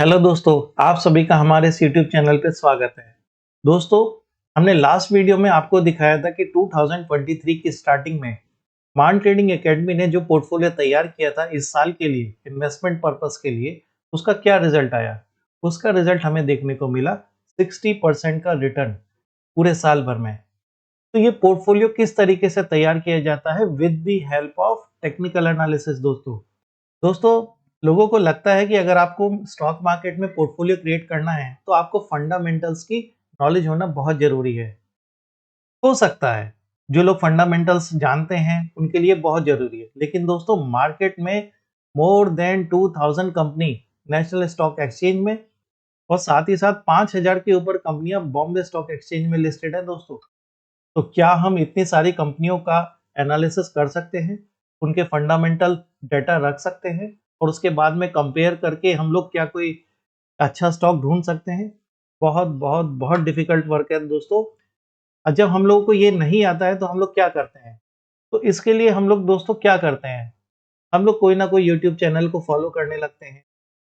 Hello दोस्तों, आप सभी का हमारे इस यूट्यूब चैनल पे स्वागत है। दोस्तों, हमने लास्ट वीडियो में आपको दिखाया था कि 2023 की स्टार्टिंग में मान ट्रेडिंग एकेडमी ने जो पोर्टफोलियो तैयार किया था इस साल के लिए इन्वेस्टमेंट पर्पस के लिए, उसका क्या रिजल्ट आया। उसका रिजल्ट हमें देखने को मिला 60% का रिटर्न पूरे साल भर में। तो ये पोर्टफोलियो किस तरीके से तैयार किया जाता है with the help of technical analysis. दोस्तों दोस्तों लोगों को लगता है कि अगर आपको स्टॉक मार्केट में पोर्टफोलियो क्रिएट करना है तो आपको फंडामेंटल्स की नॉलेज होना बहुत जरूरी है। हो सकता है जो लोग फंडामेंटल्स जानते हैं उनके लिए बहुत जरूरी है, लेकिन दोस्तों मार्केट में more than 2000 company national stock exchange में और साथ ही साथ 5000 के ऊपर कंपनियां बॉम्बे स्टॉक एक्सचेंज में लिस्टेड है। दोस्तों तो क्या हम इतनी सारी कंपनियों का एनालिसिस कर सकते हैं, उनके फंडामेंटल डेटा रख सकते हैं और उसके बाद में कंपेयर करके हम लोग क्या कोई अच्छा स्टॉक ढूंढ सकते हैं? बहुत बहुत बहुत डिफिकल्ट वर्क है दोस्तों। और जब हम लोगों को ये नहीं आता है तो हम लोग क्या करते हैं? तो इसके लिए हम लोग दोस्तों क्या करते हैं, हम लोग कोई ना कोई यूट्यूब चैनल को फॉलो करने लगते हैं,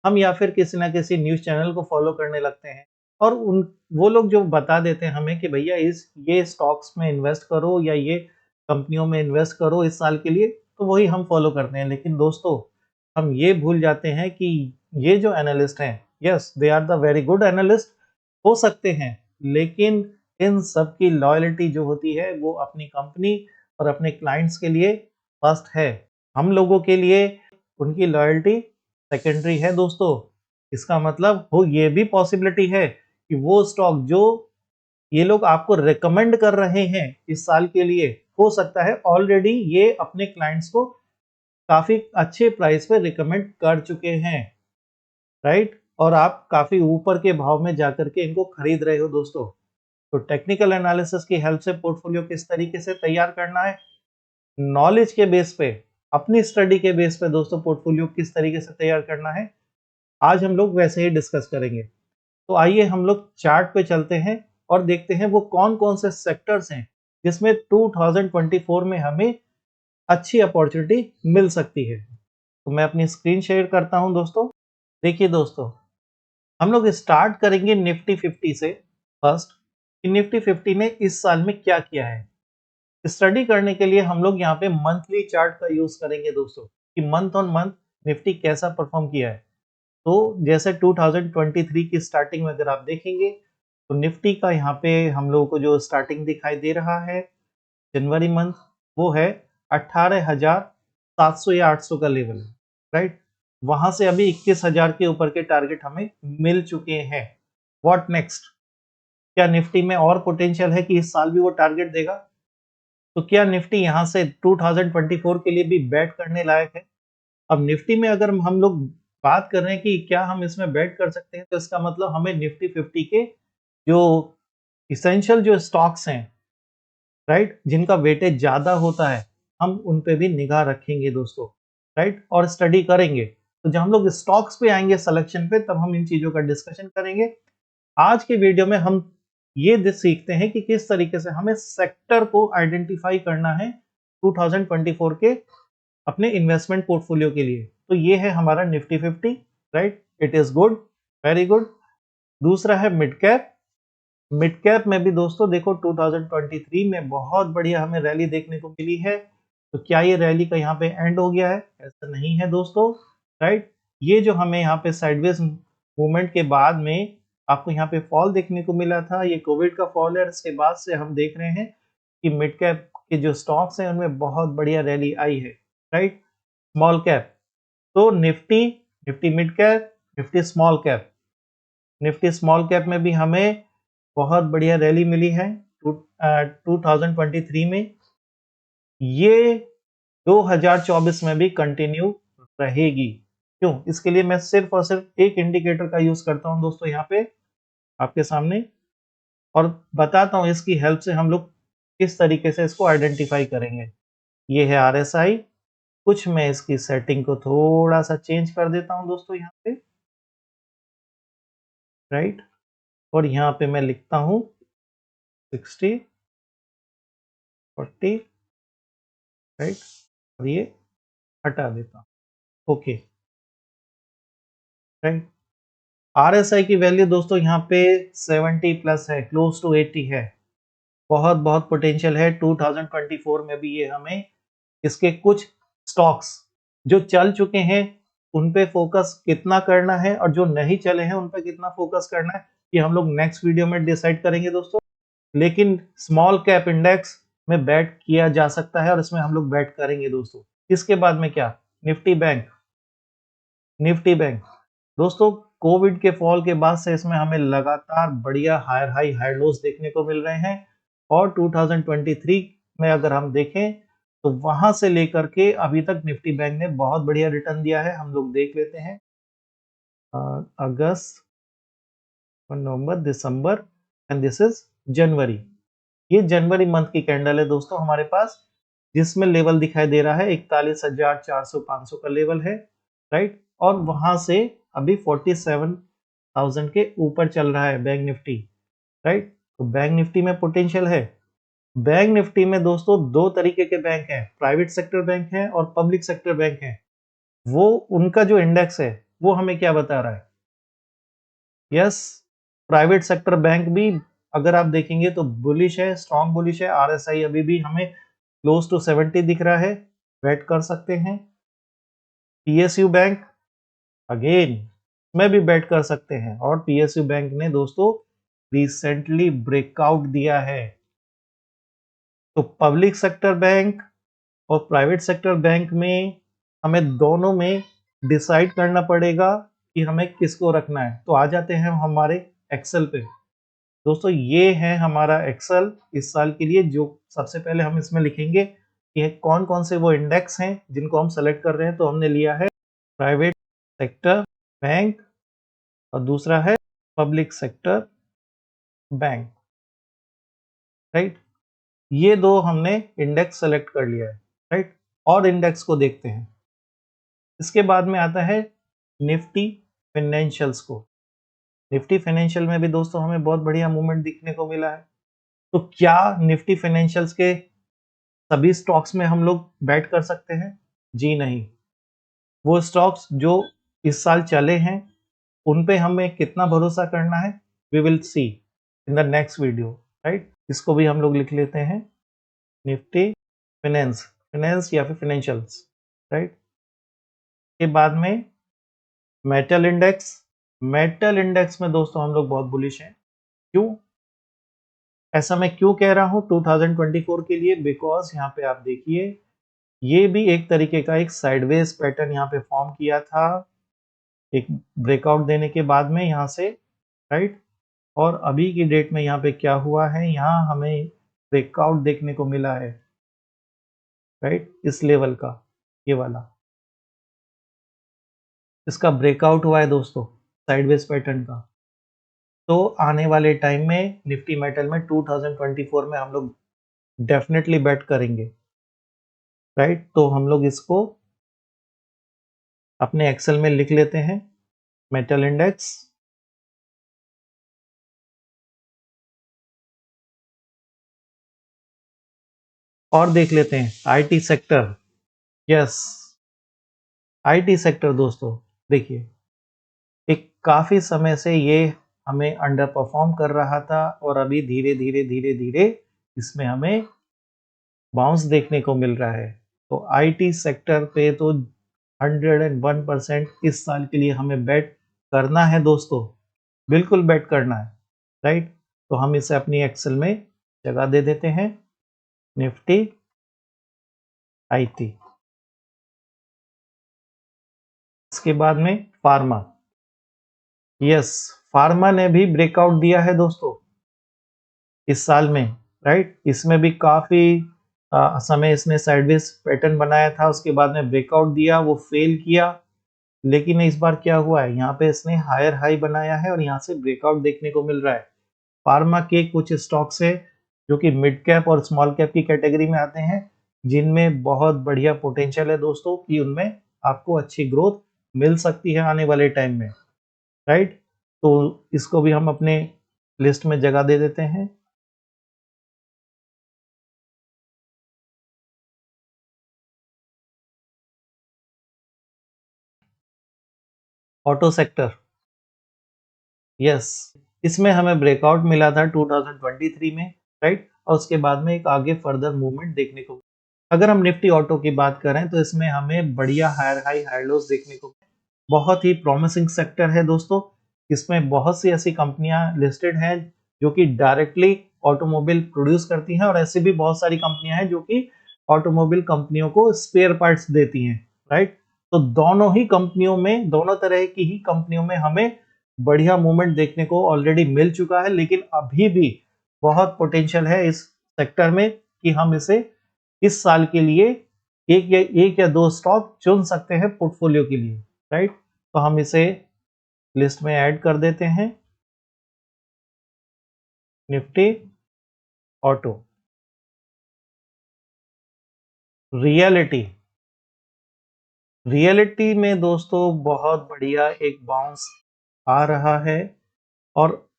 हम या फिर किसी ना किसी न्यूज़ चैनल को फॉलो करने लगते हैं और उन वो लोग जो बता देते हैं हमें कि भैया इस ये स्टॉक्स में इन्वेस्ट करो या ये कंपनियों में इन्वेस्ट करो इस साल के लिए, तो वही हम फॉलो करते हैं। लेकिन दोस्तों हम ये भूल जाते हैं कि ये जो एनालिस्ट हैं, yes they are the very good analyst हो सकते हैं, लेकिन इन सब की लॉयल्टी जो होती है वो अपनी कंपनी और अपने क्लाइंट्स के लिए फर्स्ट है। हम लोगों के लिए उनकी लॉयल्टी सेकेंडरी है। दोस्तों इसका मतलब वो ये भी पॉसिबिलिटी है कि वो स्टॉक जो ये लोग आपको रेकमेंड कर रहे हैं इस साल के लिए, हो सकता है ऑलरेडी ये अपने क्लाइंट्स को काफी अच्छे प्राइस पे रिकमेंड कर चुके हैं, राइट, और आप काफी ऊपर के भाव में जाकर के इनको खरीद रहे हो। दोस्तों तो टेक्निकल एनालिसिस की हेल्प से पोर्टफोलियो किस तरीके से तैयार करना है, नॉलेज के बेस पे, अपनी स्टडी के बेस पे दोस्तों पोर्टफोलियो किस तरीके से तैयार करना है, आज हम लोग वैसे ही डिस्कस करेंगे। तो आइए हम लोग चार्ट पे चलते हैं और देखते हैं वो कौन-कौन से सेक्टर्स हैं जिसमें 2024 में हमें अच्छी अपॉर्चुनिटी मिल सकती है। तो मैं अपनी स्क्रीन शेयर करता हूं दोस्तों। देखिए दोस्तों, हम लोग स्टार्ट करेंगे निफ्टी 50 से फर्स्ट, कि निफ्टी 50 ने इस साल में क्या किया है। स्टडी करने के लिए हम लोग यहाँ पे मंथली चार्ट का यूज करेंगे दोस्तों, कि मंथ ऑन मंथ निफ्टी कैसा परफॉर्म किया है। तो जैसे 2023 की स्टार्टिंग में अगर आप देखेंगे तो निफ्टी का यहाँ पे हम लोगों को जो स्टार्टिंग दिखाई दे रहा है जनवरी मंथ, वो है 18,700 या 800 का लेवल, राइट। वहां से अभी 21,000 के ऊपर के टारगेट हमें मिल चुके हैं। What next? क्या निफ्टी में और पोटेंशियल है कि इस साल भी वो टारगेट देगा? तो क्या निफ्टी यहाँ से 2024 के लिए भी बैट करने लायक है? अब निफ्टी में अगर हम लोग बात कर रहे हैं कि क्या हम इसमें बेट कर सकते हैं, तो इसका मतलब हमें निफ्टी 50 के जो इसेंशियल जो स्टॉक्स हैं, राइट, जिनका वेटेज ज्यादा होता है, हम उन पे भी निगाह रखेंगे दोस्तों, राइट, और स्टडी करेंगे। तो जब हम लोग स्टॉक्स पे आएंगे सिलेक्शन पे, तब हम इन चीजों का डिस्कशन करेंगे। आज के वीडियो में हम ये सीखते हैं कि किस तरीके से हमें सेक्टर को आइडेंटिफाई करना है 2024 के अपने इन्वेस्टमेंट पोर्टफोलियो के लिए। तो ये है हमारा Nifty 50, right, it is good, very good. दूसरा है मिड कैप। मिड कैप में भी दोस्तों देखो 2023 में बहुत बढ़िया हमें रैली देखने को मिली है। तो क्या ये रैली का यहाँ पे एंड हो गया है? ऐसा नहीं है दोस्तों, राइट। ये जो हमें यहाँ पे साइडवेज मूवमेंट के बाद में आपको यहाँ पे फॉल देखने को मिला था, ये कोविड का फॉल है। इसके बाद से हम देख रहे हैं कि मिड कैप के जो स्टॉक्स हैं उनमें बहुत बढ़िया रैली आई है, राइट। स्मॉल कैप, तो Nifty, Nifty mid cap, Nifty small cap, Nifty small cap में भी हमें बहुत बढ़िया रैली मिली है 2023 में। ये 2024 में भी कंटिन्यू रहेगी। क्यों? इसके लिए मैं सिर्फ और सिर्फ एक इंडिकेटर का यूज करता हूं दोस्तों यहाँ पे आपके सामने, और बताता हूं इसकी हेल्प से हम लोग किस तरीके से इसको आइडेंटिफाई करेंगे। ये है आरएसआई। कुछ मैं इसकी सेटिंग को थोड़ा सा चेंज कर देता हूं दोस्तों यहाँ पे, राइट, और यहाँ पे मैं लिखता हूँ 60 40, राइट, और ये हटा देता हूँ, ओके, राइट। RSI की वैल्यू दोस्तों यहाँ पे 70 प्लस है, क्लोज टू 80 है। बहुत बहुत पोटेंशियल है 2024 में भी। ये हमें इसके कुछ स्टॉक्स जो चल चुके हैं उन पे फोकस कितना करना है और जो नहीं चले हैं उन पे कितना फोकस करना है, ये हम लोग नेक्स्ट वीडियो में डिसाइड करेंगे दोस्तों। लेकिन स्मॉल कैप इंडेक्स में बैट किया जा सकता है और इसमें हम लोग बैट करेंगे दोस्तों। इसके बाद में क्या, निफ्टी बैंक। निफ्टी बैंक दोस्तों कोविड के फॉल के बाद से इसमें हमें लगातार बढ़िया हायर हाई हायर लोज देखने को मिल रहे हैं। और 2023 में अगर हम देखें तो वहां से लेकर के अभी तक निफ्टी बैंक ने बहुत बढ़िया रिटर्न दिया है। हम लोग देख लेते हैं अगस्त, नवंबर, दिसंबर एंड दिस इज जनवरी। ये जनवरी मंथ की कैंडल है दोस्तों हमारे पास, जिसमें लेवल दिखाई दे रहा है 41,400-500 का लेवल है, राइट। और वहां से अभी 47,000 के ऊपर चल रहा है बैंक निफ्टी, राइट। तो बैंक निफ्टी में पोटेंशियल है। बैंक निफ्टी में दोस्तों दो तरीके के बैंक हैं, प्राइवेट सेक्टर बैंक है और पब्लिक सेक्टर बैंक है। वो उनका जो इंडेक्स है वो हमें क्या बता रहा है, यस, प्राइवेट सेक्टर बैंक भी अगर आप देखेंगे तो बुलिश है, स्ट्रॉन्ग बुलिश है। आरएसआई अभी भी हमें क्लोज टू 70 दिख रहा है, वेट कर सकते हैं। पीएसयू बैंक अगेन में भी बैट कर सकते हैं और पीएसयू बैंक ने दोस्तों रिसेंटली ब्रेकआउट दिया है। तो पब्लिक सेक्टर बैंक और प्राइवेट सेक्टर बैंक में हमें दोनों में डिसाइड करना पड़ेगा कि हमें किसको रखना है। तो आ जाते हैं हमारे एक्सेल पे दोस्तों। ये है हमारा एक्सेल इस साल के लिए। जो सबसे पहले हम इसमें लिखेंगे कि कौन कौन से वो इंडेक्स हैं जिनको हम सेलेक्ट कर रहे हैं। तो हमने लिया है प्राइवेट सेक्टर बैंक और दूसरा है पब्लिक सेक्टर बैंक, राइट। ये दो हमने इंडेक्स सेलेक्ट कर लिया है, राइट। और इंडेक्स को देखते हैं। इसके बाद में आता है निफ्टी फाइनेंशियल्स को। निफ्टी फाइनेंशियल में भी दोस्तों हमें बहुत बढ़िया मूवमेंट दिखने को मिला है। तो क्या निफ्टी फाइनेंशियल्स के सभी स्टॉक्स में हम लोग बैट कर सकते हैं? जी नहीं। वो स्टॉक्स जो इस साल चले हैं उन पे हमें कितना भरोसा करना है, we will see in the next video, right. इसको भी हम लोग लिख लेते हैं निफ्टी फाइनेंस, फाइनेंस या फिर फाइनेंशियल्स, राइट। के बाद में मेटल इंडेक्स। मेटल इंडेक्स में दोस्तों हम लोग बहुत बुलिश हैं। क्यों, ऐसा मैं क्यों कह रहा हूं 2024 के लिए? बिकॉज यहाँ पे आप देखिए ये भी एक तरीके का एक साइडवेज पैटर्न यहाँ पे फॉर्म किया था एक ब्रेकआउट देने के बाद में यहाँ से, राइट। और अभी की डेट में यहाँ पे क्या हुआ है, यहाँ हमें ब्रेकआउट देखने को मिला है, राइट। इस लेवल का, ये वाला इसका ब्रेकआउट हुआ है दोस्तों साइडवेज पैटर्न का। तो आने वाले टाइम में निफ्टी मेटल में 2024 में हम लोग डेफिनेटली बेट करेंगे, राइट। तो हम लोग इसको अपने एक्सेल में लिख लेते हैं, मेटल इंडेक्स। और देख लेते हैं IT sector. Yes, IT sector दोस्तों देखिए एक काफी समय से ये हमें अंडर परफॉर्म कर रहा था और अभी धीरे धीरे धीरे धीरे इसमें हमें बाउंस देखने को मिल रहा है। तो आईटी सेक्टर पे तो 101% इस साल के लिए हमें बेट करना है दोस्तों, बिल्कुल बेट करना है, राइट। तो हम इसे अपनी एक्सेल में जगह दे देते हैं, निफ्टी आईटी। इसके बाद में फार्मा। यस, फार्मा ने भी ब्रेकआउट दिया है दोस्तों इस साल में, राइट। इसमें भी काफी समय इसने साइडवेज पैटर्न बनाया था, उसके बाद में ब्रेकआउट दिया, वो फेल किया। लेकिन इस बार क्या हुआ है, यहाँ पे इसने हायर हाई बनाया है और यहाँ से ब्रेकआउट देखने को मिल रहा है। फार्मा के कुछ स्टॉक्स है जो कि मिड कैप और स्मॉल कैप की कैटेगरी में आते हैं, जिनमें बहुत बढ़िया पोटेंशियल है दोस्तों कि उनमें आपको अच्छी ग्रोथ मिल सकती है आने वाले टाइम में, राइट। तो इसको भी हम अपने लिस्ट में जगह दे देते हैं। Auto sector. यस, इसमें हमें ब्रेकआउट मिला था 2023 में, राइट, और उसके बाद में एक आगे फर्दर मूवमेंट देखने को। अगर हम निफ्टी ऑटो की बात करें तो इसमें हमें बढ़िया हायर हाई हायर लोज देखने को। बहुत ही प्रॉमिसिंग सेक्टर है दोस्तों। इसमें बहुत सी ऐसी कंपनियां लिस्टेड हैं जो कि डायरेक्टली ऑटोमोबाइल प्रोड्यूस करती हैं, और ऐसी भी बहुत सारी कंपनियां हैं जो कि ऑटोमोबाइल कंपनियों को स्पेयर पार्ट्स देती हैं, राइट। तो दोनों ही कंपनियों में, दोनों तरह की ही कंपनियों में हमें बढ़िया मूवमेंट देखने को ऑलरेडी मिल चुका है, लेकिन अभी भी बहुत पोटेंशियल है इस सेक्टर में कि हम इसे इस साल के लिए एक या दो स्टॉक चुन सकते हैं पोर्टफोलियो के लिए, राइट। तो हम इसे लिस्ट में ऐड कर देते हैं, निफ्टी ऑटो। रियलिटी, रियलिटी में दोस्तों बहुत बढ़िया एक बाउंस आ रहा है, और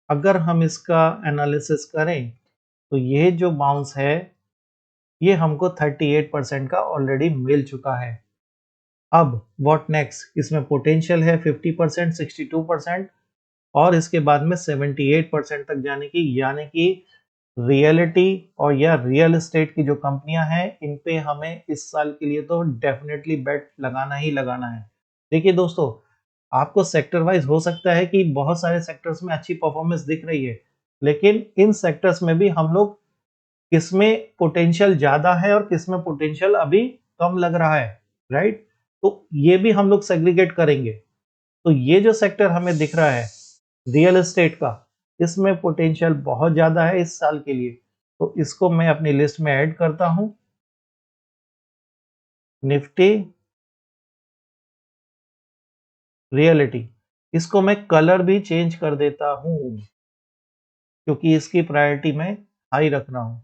अगर हम इसका एनालिसिस करें तो ये जो बाउंस है ये हमको 38% का ऑलरेडी मिल चुका है। अब व्हाट नेक्स्ट, इसमें पोटेंशियल है 50%, 62% और इसके बाद में 78% तक जाने की, यानी कि रियलिटी और या रियल एस्टेट की जो कंपनियां हैं इन पे हमें इस साल के लिए तो डेफिनेटली बेट लगाना ही लगाना है। देखिए दोस्तों, आपको सेक्टर वाइज हो सकता है कि बहुत सारे सेक्टर्स में अच्छी परफॉर्मेंस दिख रही है, लेकिन इन सेक्टर्स में भी हम लोग किसमें पोटेंशियल ज्यादा है और किसमें पोटेंशियल अभी कम लग रहा है, राइट। तो ये भी हम लोग सेग्रीगेट करेंगे। तो ये जो सेक्टर हमें दिख रहा है रियल एस्टेट का, इसमें पोटेंशियल बहुत ज्यादा है इस साल के लिए, तो इसको मैं अपनी लिस्ट में ऐड करता हूं, निफ्टी रियलिटी। इसको मैं कलर भी चेंज कर देता हूं क्योंकि इसकी प्रायोरिटी मैं हाई रख रहा हूं।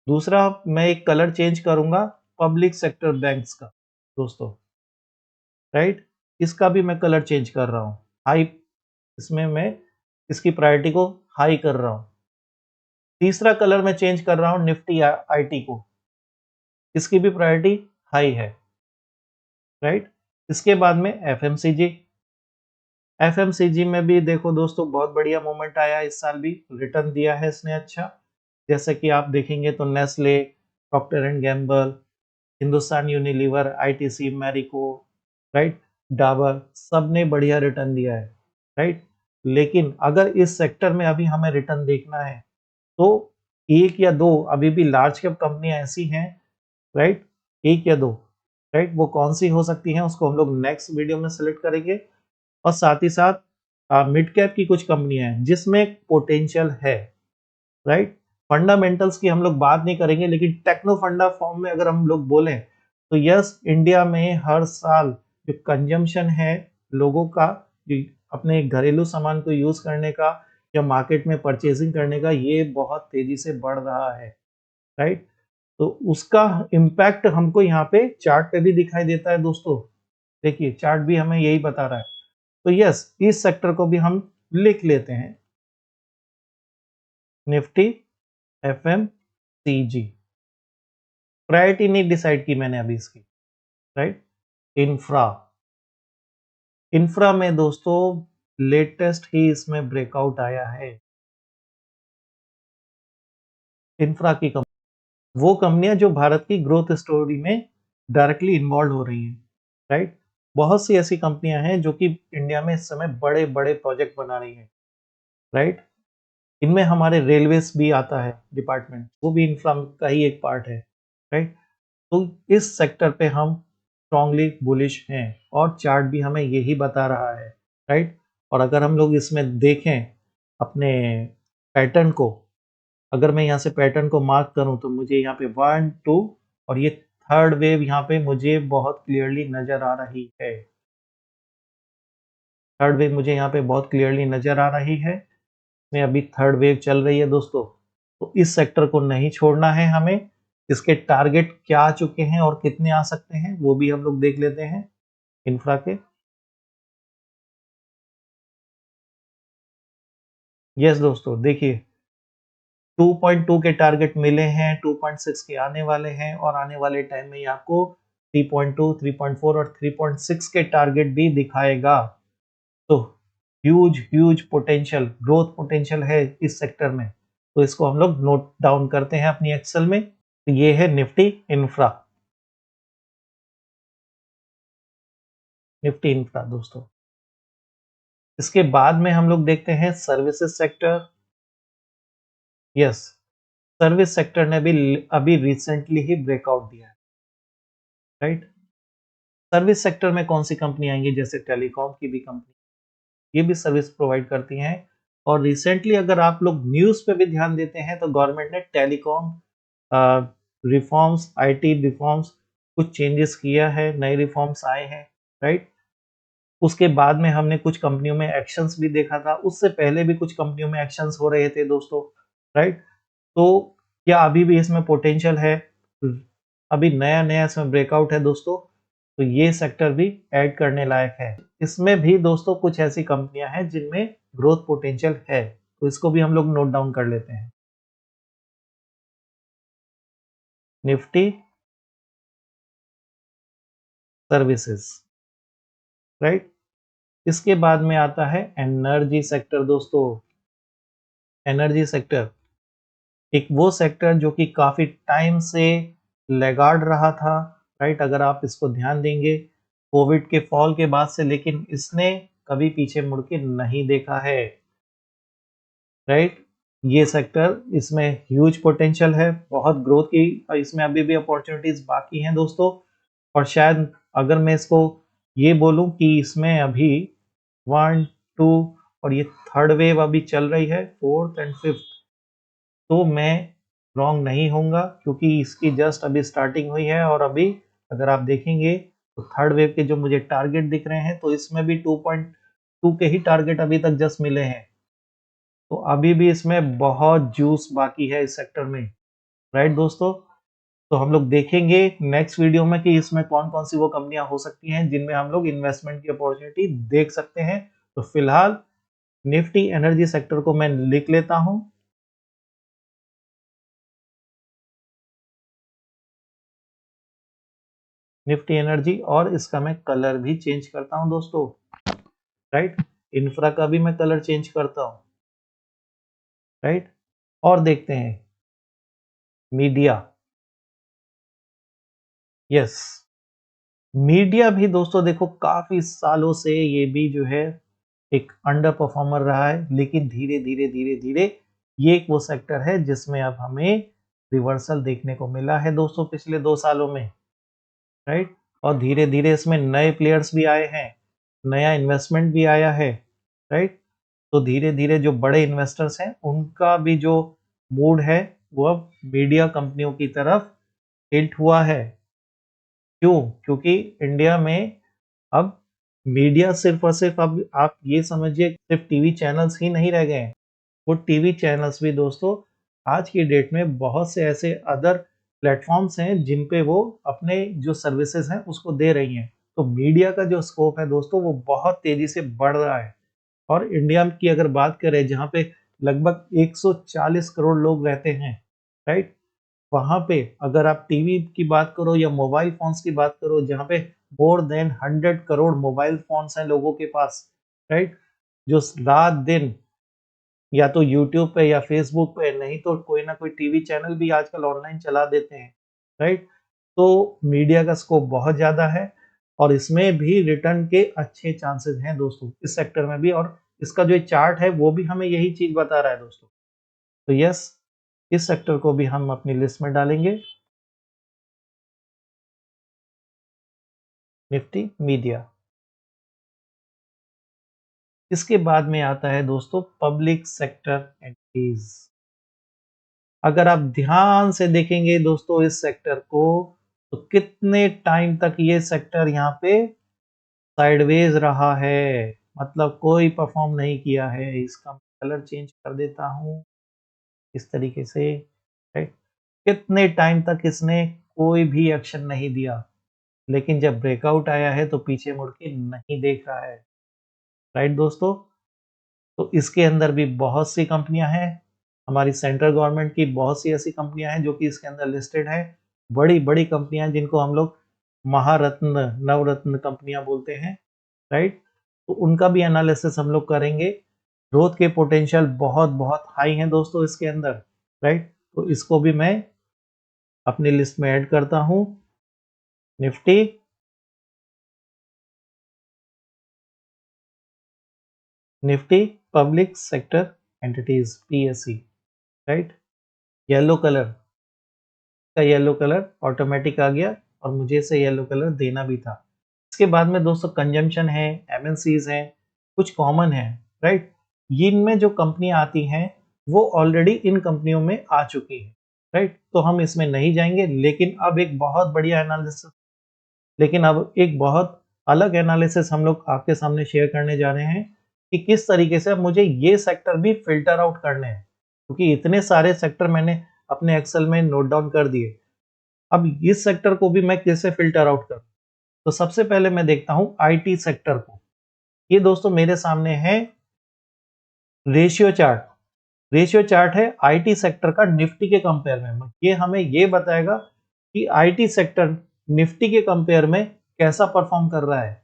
दूसरा मैं एक कलर चेंज करूंगा पब्लिक सेक्टर बैंक्स का दोस्तों, राइट। इसका भी मैं कलर चेंज कर रहा हूं हाई, इसमें मैं इसकी प्रायोरिटी को हाई कर रहा हूं। तीसरा कलर मैं चेंज कर रहा हूं निफ्टी आईटी को, इसकी भी प्रायोरिटी हाई है, राइट। इसके बाद में एफएमसीजी, एफएमसीजी में भी देखो दोस्तों बहुत बढ़िया मोमेंट आया, इस साल भी रिटर्न दिया है इसने अच्छा। जैसे कि आप देखेंगे तो Nestle, Procter and Gamble, Hindustan Unilever, ITC, Marico, right, Dabur, सब ने बढ़िया रिटर्न दिया है, राइट। लेकिन अगर इस सेक्टर में अभी हमें रिटर्न देखना है तो एक या दो अभी भी लार्ज कैप कंपनियां ऐसी हैं, राइट, एक या दो, राइट, वो कौन सी हो सकती हैं उसको हम लोग नेक्स्ट वीडियो में सेलेक्ट करेंगे। और साथ ही साथ मिड कैप की कुछ कंपनियां हैं जिसमें पोटेंशियल है, राइट। फंडामेंटल्स की हम लोग बात नहीं करेंगे, लेकिन टेक्नो फंडा फॉर्म में अगर हम लोग बोलें तो यस, इंडिया में हर साल जो कंजम्पशन है लोगों का, जो अपने घरेलू सामान को यूज करने का या मार्केट में परचेजिंग करने का, ये बहुत तेजी से बढ़ रहा है, राइट। तो उसका इम्पैक्ट हमको यहाँ पे चार्ट पे भी दिखाई देता है दोस्तों। देखिए चार्ट भी हमें यही बता रहा है। तो यस, इस सेक्टर को भी हम लिख लेते हैं, निफ्टी एफएमसीजी। प्रायोरिटी नहीं डिसाइड की मैंने अभी इसकी, राइट। इंफ्रा, इंफ्रा में दोस्तों लेटेस्ट ही इसमें ब्रेकआउट आया है। इंफ्रा की कंपनी, वो कंपनियां जो भारत की ग्रोथ स्टोरी में डायरेक्टली इन्वॉल्व हो रही हैं, राइट। बहुत सी ऐसी कंपनियां हैं जो कि इंडिया में इस समय बड़े बड़े प्रोजेक्ट बना रही हैं, राइट। इनमें हमारे रेलवेज भी आता है डिपार्टमेंट, वो भी इंफ्रा का ही एक पार्ट है, राइट। तो इस सेक्टर पे हम स्ट्रांगली बुलिश हैं और चार्ट भी हमें यही बता रहा है, राइट। और अगर हम लोग इसमें देखें अपने पैटर्न को, अगर मैं यहाँ से पैटर्न को मार्क करूं तो मुझे यहाँ पे 1 2 और ये थर्ड वेव यहाँ पे मुझे बहुत क्लियरली नजर आ रही है। थर्ड वेव मुझे यहाँ पे बहुत क्लियरली नजर आ रही है, में अभी थर्ड वेव चल रही है दोस्तों। तो इस सेक्टर को नहीं छोड़ना है हमें। इसके टारगेट क्या आ चुके हैं और कितने आ सकते हैं वो भी हम लोग देख लेते हैं इंफ्रा के। यस दोस्तों, देखिए 2.2 के टारगेट मिले हैं, 2.6 के आने वाले हैं, और आने वाले टाइम में ये आपको 3.2, 3.4 और 3.6 के टारगेट भी दिखाएगा। तो huge huge potential, growth potential है इस सेक्टर में, तो इसको हम लोग नोट डाउन करते हैं अपनी एक्सेल में। तो ये है निफ्टी इंफ्रा, निफ्टी इंफ्रा दोस्तों। इसके बाद में हम लोग देखते हैं services sector. Yes, service sector ने भी अभी रिसेंटली ही ब्रेकआउट दिया है, राइट। सर्विस सेक्टर में कौन सी कंपनी आएंगी, जैसे टेलीकॉम की भी कंपनी, ये भी सर्विस प्रोवाइड करती हैं। और रिसेंटली अगर आप लोग न्यूज़ पे भी ध्यान देते हैं तो गवर्नमेंट ने टेलीकॉम रिफॉर्म्स, आईटी रिफॉर्म्स, कुछ चेंजेस किया है, नए रिफॉर्म्स आए हैं, राइट। उसके बाद में हमने कुछ कंपनियों में एक्शंस भी देखा था, उससे पहले भी कुछ कंपनियों में एक्शंस हो रहे थे दोस्तों, राइट। तो क्या अभी भी इसमें पोटेंशियल है, अभी नया नया इसमें ब्रेकआउट है दोस्तों, तो ये सेक्टर भी ऐड करने लायक है। इसमें भी दोस्तों कुछ ऐसी कंपनियां हैं जिनमें ग्रोथ पोटेंशियल है, तो इसको भी हम लोग नोट डाउन कर लेते हैं। Nifty services, right. इसके बाद में आता है एनर्जी सेक्टर दोस्तों। एनर्जी सेक्टर एक वो सेक्टर जो कि काफी टाइम से लैगार्ड रहा था, राइट। अगर आप इसको ध्यान देंगे कोविड के फॉल के बाद से, लेकिन इसने कभी पीछे मुड़ के नहीं देखा है, राइट। ये सेक्टर, इसमें ह्यूज पोटेंशियल है, बहुत ग्रोथ की इसमें अभी भी अपॉर्चुनिटीज बाकी हैं दोस्तों। और शायद अगर मैं इसको ये बोलूं कि इसमें अभी 1, 2 और ये थर्ड वेव अभी चल रही है, फोर्थ एंड फिफ्थ, तो मैं रॉन्ग नहीं होऊंगा, क्योंकि इसकी जस्ट अभी स्टार्टिंग हुई है। और अभी अगर आप देखेंगे तो थर्ड वेव के जो मुझे टारगेट दिख रहे हैं, तो इसमें भी 2.2 के ही टारगेट अभी तक जस्ट मिले हैं, तो अभी भी इसमें बहुत जूस बाकी है इस सेक्टर में, राइट दोस्तों। तो हम लोग देखेंगे नेक्स्ट वीडियो में कि इसमें कौन कौन सी वो कंपनियां हो सकती हैं जिनमें हम लोग इन्वेस्टमेंट की अपॉर्चुनिटी देख सकते हैं। तो फिलहाल निफ्टी एनर्जी सेक्टर को मैं लिख लेता हूं, निफ्टी एनर्जी, और इसका मैं कलर भी चेंज करता हूं दोस्तों, राइट। इंफ्रा का भी मैं कलर चेंज करता हूं, राइट। और देखते हैं मीडिया। यस, मीडिया भी दोस्तों देखो काफी सालों से ये भी जो है एक अंडर परफॉर्मर रहा है, लेकिन धीरे धीरे धीरे धीरे ये एक वो सेक्टर है जिसमें अब हमें रिवर्सल देखने को मिला है दोस्तों पिछले 2 सालों में, राइट। और धीरे धीरे इसमें नए प्लेयर्स भी आए हैं, नया इन्वेस्टमेंट भी आया है, राइट। तो धीरे धीरे जो बड़े इन्वेस्टर्स हैं उनका भी जो मूड है वो अब मीडिया कंपनियों की तरफ टिल्ट हुआ है। क्यों? क्योंकि इंडिया में अब मीडिया सिर्फ और सिर्फ, अब आप ये समझिए सिर्फ टीवी चैनल्स ही नहीं रह गए हैं, वो टीवी चैनल्स भी दोस्तों आज की डेट में बहुत से ऐसे अदर प्लेटफॉर्म्स हैं जिन पे वो अपने जो सर्विसेज हैं उसको दे रही हैं। तो मीडिया का जो स्कोप है दोस्तों वो बहुत तेजी से बढ़ रहा है। और इंडिया की अगर बात करें जहाँ पे लगभग 140 करोड़ लोग रहते हैं, राइट, वहां पे अगर आप टीवी की बात करो या मोबाइल फोन्स की बात करो, जहाँ पे more than 100 crore mobile phones हैं लोगों के पास, राइट, जो रात दिन या तो यूट्यूब पे या फेसबुक पे, नहीं तो कोई ना कोई टीवी चैनल भी आजकल ऑनलाइन चला देते हैं, राइट। तो मीडिया का स्कोप बहुत ज्यादा है और इसमें भी रिटर्न के अच्छे चांसेस हैं दोस्तों इस सेक्टर में भी। और इसका जो चार्ट है वो भी हमें यही चीज बता रहा है दोस्तों। तो यस, इस सेक्टर को भी हम अपनी लिस्ट में डालेंगे, निफ्टी मीडिया। इसके बाद में आता है दोस्तों पब्लिक सेक्टर एंटिटीज। अगर आप ध्यान से देखेंगे दोस्तों इस सेक्टर को, तो कितने टाइम तक ये सेक्टर यहाँ पे साइडवेज रहा है, मतलब कोई परफॉर्म नहीं किया है। इसका कलर चेंज कर देता हूँ इस तरीके से, राइट। कितने टाइम तक इसने कोई भी एक्शन नहीं दिया, लेकिन जब ब्रेकआउट आया है तो पीछे मुड़ के नहीं देख रहा है, राइट दोस्तों। तो इसके अंदर भी बहुत सी कंपनियां हैं, हमारी सेंट्रल गवर्नमेंट की बहुत सी ऐसी कंपनियां हैं जो कि इसके अंदर लिस्टेड है, बड़ी बड़ी कंपनियां जिनको हम लोग महारत्न, नवरत्न कंपनियां बोलते हैं, राइट। तो उनका भी एनालिसिस हम लोग करेंगे। ग्रोथ के पोटेंशियल बहुत बहुत हाई हैं दोस्तों इसके अंदर, राइट। तो इसको भी मैं अपनी लिस्ट में ऐड करता हूं। Nifty, Nifty public sector entities, PSC, right. Yellow colour का, येलो कलर ऑटोमेटिक आ गया और मुझे इसे येलो कलर देना भी था। इसके बाद में दोस्तों कंजम्पशन है, एमएनसीज हैं, कुछ कॉमन है, राइट। इनमें जो कंपनियां आती हैं वो ऑलरेडी इन कंपनियों में आ चुकी हैं, राइट। तो हम इसमें नहीं जाएंगे, लेकिन अब एक बहुत बढ़िया एनालिसिस, लेकिन अब एक बहुत अलग एनालिसिस हम लोग आपके सामने शेयर करने जा रहे हैं कि किस तरीके से अब मुझे ये सेक्टर भी फिल्टर आउट करने हैं, क्योंकि इतने सारे सेक्टर मैंने अपने एक्सेल में नोट डाउन कर दिए। अब इस सेक्टर को भी मैं कैसे फिल्टर आउट करूं? तो सबसे पहले मैं देखता हूं आईटी सेक्टर को। ये दोस्तों मेरे सामने है रेशियो चार्ट। रेशियो चार्ट है आईटी सेक्टर का निफ्टी के कंपेयर में। ये हमें ये बताएगा कि आईटी सेक्टर निफ्टी के कंपेयर में कैसा परफॉर्म कर रहा है,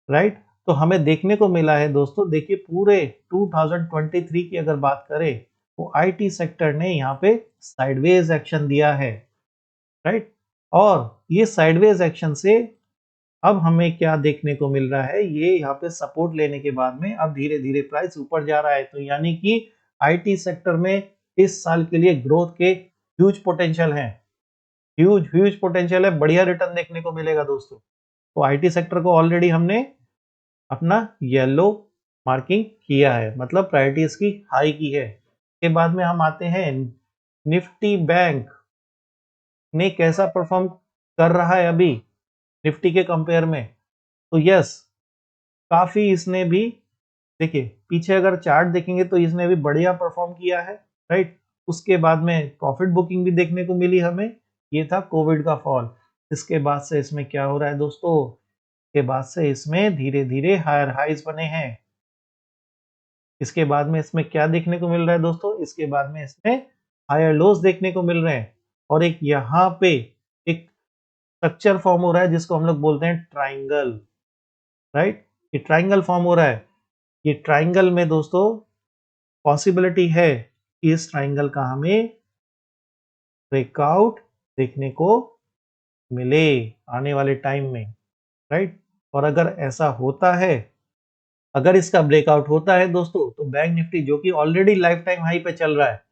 राइट। तो हमें देखने को मिला है दोस्तों, देखिए पूरे 2023 की अगर बात करें तो आईटी सेक्टर ने यहाँ पे साइडवेज एक्शन दिया है, राइट। और ये साइडवेज एक्शन से अब हमें क्या देखने को मिल रहा है, ये यहाँ पे सपोर्ट लेने के बाद में अब धीरे धीरे प्राइस ऊपर जा रहा है। तो यानी कि आईटी सेक्टर में इस साल के लिए ग्रोथ के ह्यूज पोटेंशियल है, ह्यूज ह्यूज पोटेंशियल है, बढ़िया रिटर्न देखने को मिलेगा दोस्तों। तो आईटी सेक्टर को ऑलरेडी हमने अपना येलो मार्किंग किया है, मतलब प्रायोरिटी इसकी हाई की है। के बाद में हम आते हैं निफ्टी बैंक ने कैसा परफॉर्म कर रहा है अभी निफ्टी के कंपेयर में। तो यस, काफी इसने भी, देखिए पीछे अगर चार्ट देखेंगे तो इसने भी बढ़िया परफॉर्म किया है, राइट। उसके बाद में प्रॉफिट बुकिंग भी देखने को मिली हमें, ये था कोविड का फॉल। इसके बाद से इसमें क्या हो रहा है दोस्तों, के बाद से इसमें धीरे धीरे हायर हाइज बने हैं। इसके बाद में इसमें क्या देखने को मिल रहा है दोस्तों, इसके बाद में इसमें हायर लोज देखने को मिल रहे हैं। और एक यहाँ पे एक स्ट्रक्चर फॉर्म हो रहा है जिसको हम लोग बोलते हैं ट्राइंगल, राइट। ये ट्राइंगल फॉर्म हो रहा है। ये ट्राइंगल में दोस्तों पॉसिबिलिटी है कि इस ट्राइंगल का हमें ब्रेकआउट देखने को मिले आने वाले टाइम में, राइट। और अगर ऐसा होता है, अगर इसका ब्रेकआउट होता है दोस्तों, तो बैंक निफ्टी जो कि ऑलरेडी लाइफ टाइम हाई पे चल रहा है,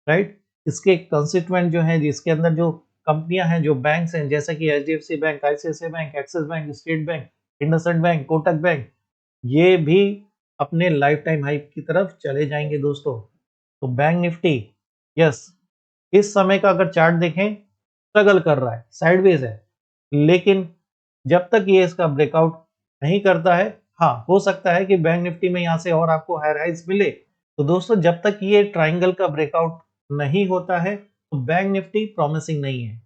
राइट, इसके कंस्टिट्यूएंट जो है, जिसके अंदर जो कंपनियां हैं, जो बैंक्स हैं, जैसे कि HDFC bank, ICICI bank, axis bank, state bank, IndusInd bank, Kotak bank, ये भी अपने लाइफ टाइम हाई की तरफ चले जाएंगे दोस्तों। तो बैंक निफ्टी, यस, इस समय का अगर चार्ट देखें स्ट्रगल कर रहा है, साइडवेज है, लेकिन जब तक ये इसका ब्रेकआउट नहीं करता है, हाँ हो सकता है कि बैंक निफ्टी में यहाँ से और आपको हायर हाइज मिले। तो दोस्तों जब तक ये ट्राइंगल का ब्रेकआउट नहीं होता है तो बैंक निफ्टी प्रॉमिसिंग नहीं है।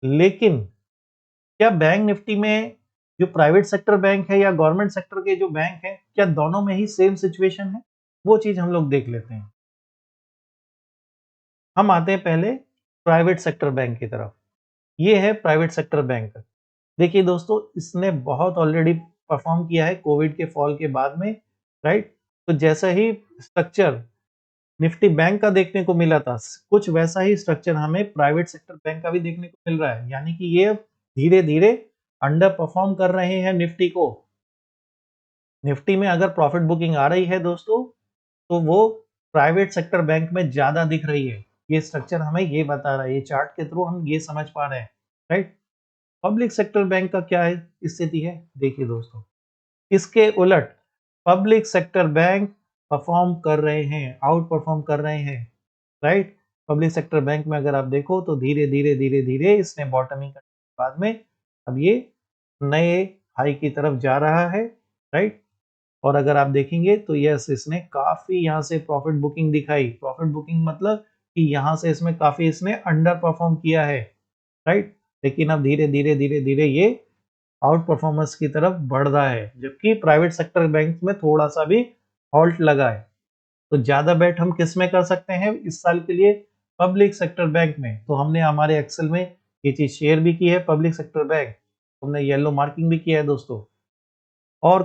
लेकिन क्या बैंक निफ्टी में जो प्राइवेट सेक्टर बैंक है या गवर्नमेंट सेक्टर के जो बैंक है, क्या दोनों में ही सेम सिचुएशन है? वो चीज हम लोग देख लेते हैं। हम आते हैं पहले प्राइवेट सेक्टर बैंक की तरफ। ये है प्राइवेट सेक्टर बैंक। देखिए दोस्तों, इसने बहुत ऑलरेडी परफॉर्म किया है कोविड के फॉल के बाद में, राइट। तो जैसा ही स्ट्रक्चर निफ्टी बैंक का देखने को मिला था, कुछ वैसा ही स्ट्रक्चर हमें प्राइवेट सेक्टर बैंक का भी देखने को मिल रहा है। यानी कि ये धीरे धीरे अंडर परफॉर्म कर रहे हैं निफ्टी को। निफ्टी में अगर प्रॉफिट बुकिंग आ रही है दोस्तों, तो वो प्राइवेट सेक्टर बैंक में ज्यादा दिख रही है। ये स्ट्रक्चर हमें ये बता रहा है, ये चार्ट के थ्रू हम ये समझ पा रहे हैं, राइट। पब्लिक सेक्टर बैंक का क्या है स्थिति है, देखिए दोस्तों, इसके उलट पब्लिक सेक्टर बैंक परफॉर्म कर रहे हैं, आउट परफॉर्म कर रहे हैं, राइट। पब्लिक सेक्टर बैंक में अगर आप देखो तो धीरे धीरे धीरे धीरे इसने बॉटमिंग करने के बाद में अब ये नए हाई की तरफ जा रहा है, राइट। और अगर आप देखेंगे तो यस, इसने काफी यहाँ से प्रॉफिट बुकिंग दिखाई। प्रॉफिट बुकिंग मतलब कि यहाँ से इसमें काफी इसने अंडर परफॉर्म किया है, राइट। लेकिन अब धीरे धीरे धीरे धीरे ये आउट परफॉर्मेंस की तरफ बढ़ रहा है, जबकि प्राइवेट सेक्टर बैंक में थोड़ा सा भी हॉल्ट लगा है। तो ज्यादा बेट हम किस में कर सकते हैं इस साल के लिए, पब्लिक सेक्टर बैंक में। तो हमने हमारे एक्सेल में ये चीज शेयर भी की है, पब्लिक सेक्टर बैंक हमने येलो मार्किंग भी किया है दोस्तों। और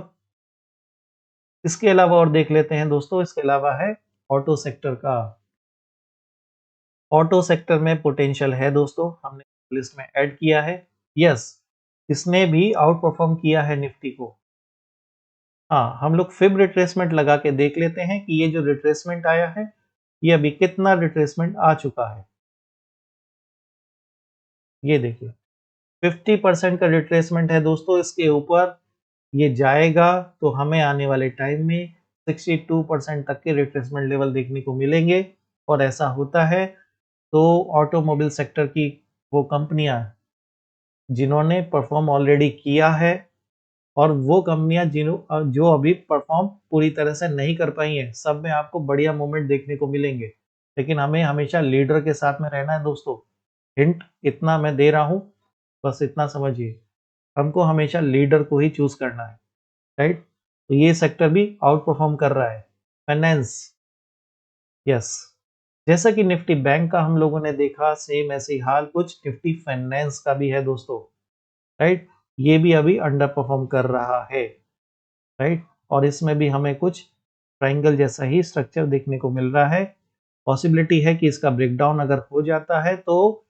इसके अलावा और देख लेते हैं दोस्तों, इसके अलावा है ऑटो सेक्टर का। ऑटो सेक्टर में पोटेंशियल है दोस्तों, हमने लिस्ट में ऐड किया है। यस, इसने भी आउट परफॉर्म किया है निफ्टी को। हाँ, हम लोग फिब रिट्रेसमेंट लगा के देख लेते हैं कि ये जो रिट्रेसमेंट आया है, ये अभी कितना रिट्रेसमेंट आ चुका है। ये देखिए 50% का रिट्रेसमेंट है दोस्तों, इसके ऊपर ये जाएगा तो हमें आने वाले टाइम में 62% तक के रिट्रेसमेंट लेवल देखने को मिलेंगे। और ऐसा होता है तो ऑटोमोबाइल सेक्टर की वो कंपनियां जिन्होंने परफॉर्म ऑलरेडी किया है, और वो कंपनियां जो अभी परफॉर्म पूरी तरह से नहीं कर पाई हैं, सब में आपको बढ़िया मूवमेंट देखने को मिलेंगे। लेकिन हमें हमेशा लीडर के साथ में रहना है दोस्तों। हिंट इतना मैं दे रहा हूं, बस इतना समझिए, हमको हमेशा लीडर को ही चूज करना है, राइट। तो ये सेक्टर भी आउट परफॉर्म कर रहा है। फाइनेंस, यस, जैसा कि निफ्टी बैंक का हम लोगों ने देखा, सेम ऐसे ही हाल कुछ निफ्टी फाइनेंस का भी है दोस्तों, राइट। ये भी अभी अंडर परफॉर्म कर रहा है, राइट। और इसमें भी हमें कुछ ट्रायंगल जैसा ही स्ट्रक्चर देखने को मिल रहा है। पॉसिबिलिटी है कि इसका ब्रेकडाउन अगर हो जाता है तो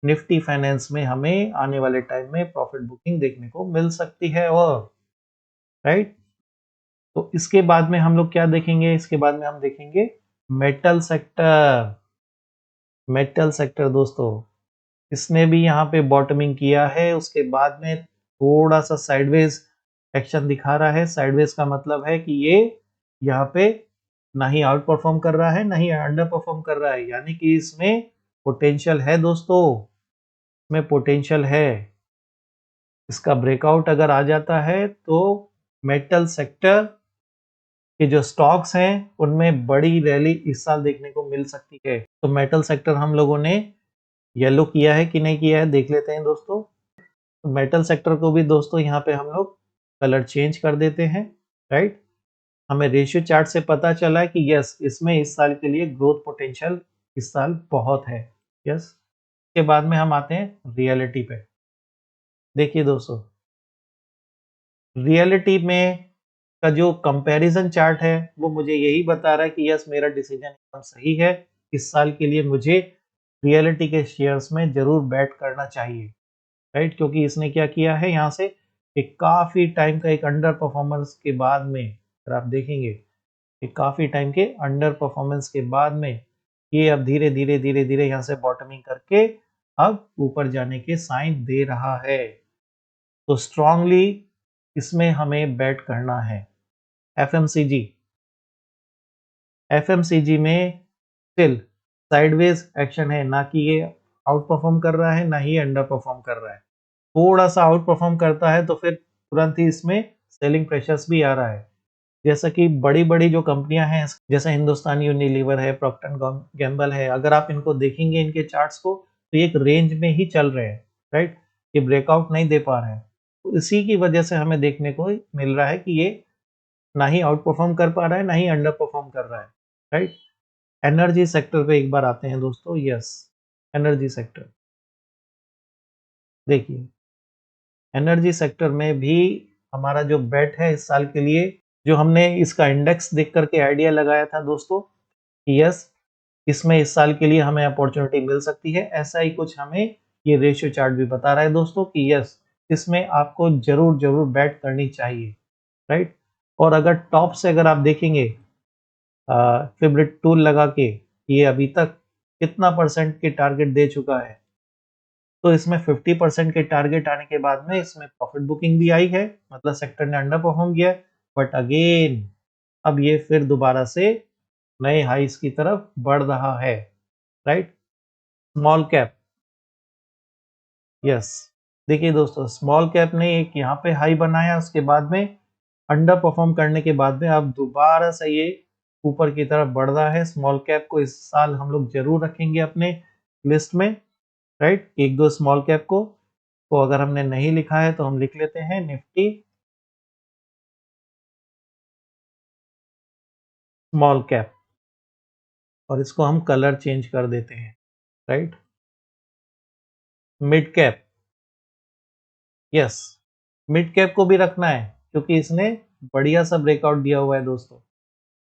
निफ्टी फाइनेंस में हमें आने वाले टाइम में प्रॉफिट बुकिंग देखने को मिल सकती है। और राइट, तो इसके बाद में हम लोग क्या देखेंगे, इसके बाद में हम देखेंगे मेटल सेक्टर। मेटल सेक्टर दोस्तों, इसने भी यहाँ पे बॉटमिंग किया है, उसके बाद में थोड़ा सा साइडवेज एक्शन दिखा रहा है। साइडवेज का मतलब है कि ये यहाँ पे ना ही आउट परफॉर्म कर रहा है ना ही अंडर परफॉर्म कर रहा है, यानी कि इसमें पोटेंशियल है दोस्तों, इसमें पोटेंशियल है। इसका ब्रेकआउट अगर आ जाता है तो मेटल सेक्टर के जो स्टॉक्स हैं उनमें बड़ी रैली इस साल देखने को मिल सकती है। तो मेटल सेक्टर हम लोगों ने येलो किया है कि नहीं किया है देख लेते हैं दोस्तों। तो मेटल सेक्टर को भी दोस्तों यहाँ पे हम लोग कलर चेंज कर देते हैं, राइट। हमें रेशियो चार्ट से पता चला है कि यस, इसमें इस साल के लिए ग्रोथ पोटेंशियल इस साल बहुत है। यस, के बाद में हम आते हैं रियलिटी पे। देखिए दोस्तों, रियलिटी में का जो कंपैरिजन चार्ट है वो मुझे यही बता रहा है कि यस, मेरा डिसीजन एकदम सही है। इस साल के लिए मुझे रियलिटी के शेयर्स में जरूर बैट करना चाहिए, राइट। क्योंकि इसने क्या किया है, यहाँ से एक काफी टाइम का एक अंडर परफॉर्मेंस के बाद में, अगर आप देखेंगे एक काफी टाइम के अंडर परफॉर्मेंस के बाद में ये अब धीरे धीरे धीरे धीरे यहाँ से बॉटमिंग करके अब ऊपर जाने के साइन दे रहा है। तो स्ट्रांगली इसमें हमें बैट करना है। एफएमसीजी, एफएमसीजी में स्टिल साइडवेज एक्शन है, ना कि ये आउट परफॉर्म कर रहा है ना ही अंडर परफॉर्म कर रहा है। थोड़ा सा आउट परफॉर्म करता है तो फिर तुरंत ही इसमें सेलिंग प्रेशर्स भी आ रहा है। जैसा कि बड़ी बड़ी जो कंपनियां हैं, जैसे हिंदुस्तान यूनिलीवर है, प्रॉक्टर गैम्बल है, अगर आप इनको देखेंगे इनके चार्ट्स को तो एक रेंज में ही चल रहे हैं, राइट। ये ब्रेकआउट नहीं दे पा रहे हैं, तो इसी की वजह से हमें देखने को मिल रहा है कि ये ना ही आउट परफॉर्म कर पा रहा है ना ही अंडर परफॉर्म कर रहा है, राइट। एनर्जी सेक्टर पे एक बार आते हैं दोस्तों। यस, एनर्जी सेक्टर देखिए, एनर्जी सेक्टर में भी हमारा जो बेट है इस साल के लिए, जो हमने इसका इंडेक्स देख करके आइडिया लगाया था दोस्तों कि यस, इसमें इस साल के लिए हमें अपॉर्चुनिटी मिल सकती है, ऐसा ही कुछ हमें ये रेशियो चार्ट भी बता रहा है दोस्तों कि यस, इसमें आपको जरूर जरूर बैट करनी चाहिए, राइट। और अगर टॉप से अगर आप देखेंगे फेवरेट टूल लगा के, ये अभी तक कितना परसेंट के टारगेट दे चुका है, तो इसमें 50% के टारगेट आने के बाद में इसमें प्रॉफिट बुकिंग भी आई है, मतलब सेक्टर ने अंडर परफॉर्म किया है। बट अगेन अब ये फिर दोबारा से नए हाइस की तरफ बढ़ रहा है, राइट। स्मॉल कैप, यस, देखिए दोस्तों, स्मॉल कैप ने एक यहाँ पे हाई बनाया, उसके बाद में अंडर परफॉर्म करने के बाद में अब दोबारा से ये ऊपर की तरफ बढ़ रहा है। स्मॉल कैप को इस साल हम लोग जरूर रखेंगे अपने लिस्ट में, राइट। एक दो स्मॉल कैप को अगर हमने नहीं लिखा है तो हम लिख लेते हैं निफ्टी स्मॉल कैप, और इसको हम कलर चेंज कर देते हैं, right. Mid cap, yes, mid cap को भी रखना है क्योंकि इसने बढ़िया सा ब्रेकआउट दिया हुआ है दोस्तों।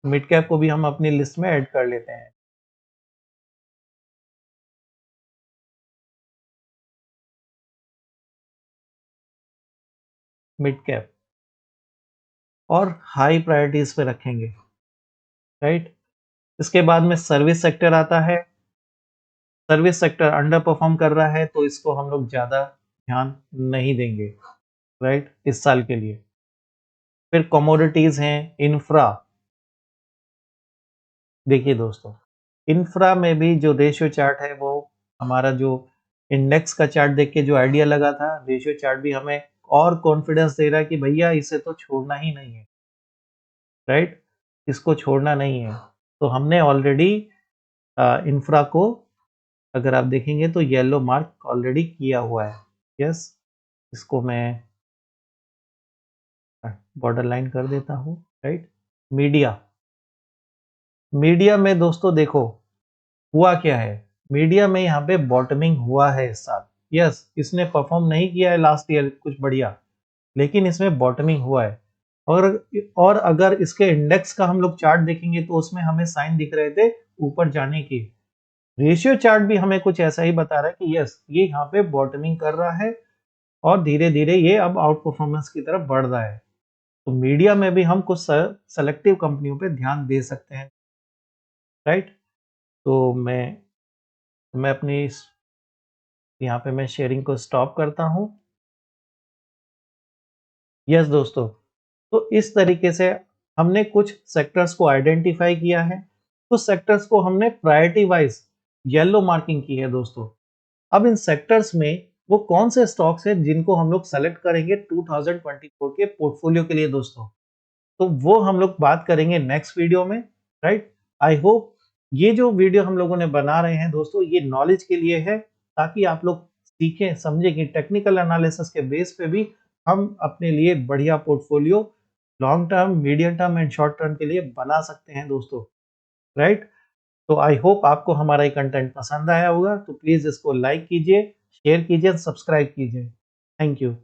मिड कैप को भी हम अपनी लिस्ट में ऐड कर लेते हैं। मिड कैप और हाई प्रायोरिटीज पे रखेंगे, राइट। इसके बाद में सर्विस सेक्टर आता है। सर्विस सेक्टर अंडर परफॉर्म कर रहा है तो इसको हम लोग ज्यादा ध्यान नहीं देंगे, राइट, इस साल के लिए। फिर कमोडिटीज हैं, इंफ्रा। देखिए दोस्तों, इंफ्रा में भी जो रेशियो चार्ट है वो हमारा जो इंडेक्स का चार्ट देख के जो आइडिया लगा था, रेशियो चार्ट भी हमें और कॉन्फिडेंस दे रहा है कि भैया इसे तो छोड़ना ही नहीं है, राइट, इसको छोड़ना नहीं है। तो हमने ऑलरेडी इंफ्रा को, अगर आप देखेंगे तो येलो मार्क ऑलरेडी किया हुआ है। यस, इसको मैं बॉर्डर लाइन कर देता हूँ, राइट। मीडिया, मीडिया में दोस्तों देखो हुआ क्या है। मीडिया में यहाँ पे बॉटमिंग हुआ है इस साल। यस, इसने परफॉर्म नहीं किया है लास्ट ईयर कुछ बढ़िया, लेकिन इसमें बॉटमिंग हुआ है। और अगर इसके इंडेक्स का हम लोग चार्ट देखेंगे तो उसमें हमें साइन दिख रहे थे ऊपर जाने की। रेशियो चार्ट भी हमें कुछ ऐसा ही बता रहा है कि यस, ये यहाँ पे बॉटमिंग कर रहा है और धीरे धीरे ये अब आउट परफॉर्मेंस की तरफ बढ़ रहा है। तो मीडिया में भी हम कुछ सेलेक्टिव कंपनियों पे ध्यान दे सकते हैं, राइट। तो मैं अपनी यहाँ पे मैं शेयरिंग को स्टॉप करता हूँ। यस दोस्तों, तो इस तरीके से हमने कुछ सेक्टर्स को आइडेंटिफाई किया है, कुछ सेक्टर्स को हमने प्रायोरिटी वाइज येलो मार्किंग की है दोस्तों। अब इन सेक्टर्स में वो कौन से स्टॉक्स हैं जिनको हम लोग सेलेक्ट करेंगे 2024 के पोर्टफोलियो के लिए दोस्तों, तो वो हम लोग बात करेंगे नेक्स्ट वीडियो में, राइट। आई होप ये जो वीडियो हम लोगों ने बना रहे हैं दोस्तों, ये नॉलेज के लिए है, ताकि आप लोग सीखें समझें कि टेक्निकल एनालिसिस के बेस पे भी हम अपने लिए बढ़िया portfolio long term, medium term and short term के लिए बना सकते हैं दोस्तों, राइट। तो आई होप आपको हमारा ये कंटेंट पसंद आया होगा, तो प्लीज इसको लाइक कीजिए, शेयर कीजिए, सब्सक्राइब कीजिए। Thank you.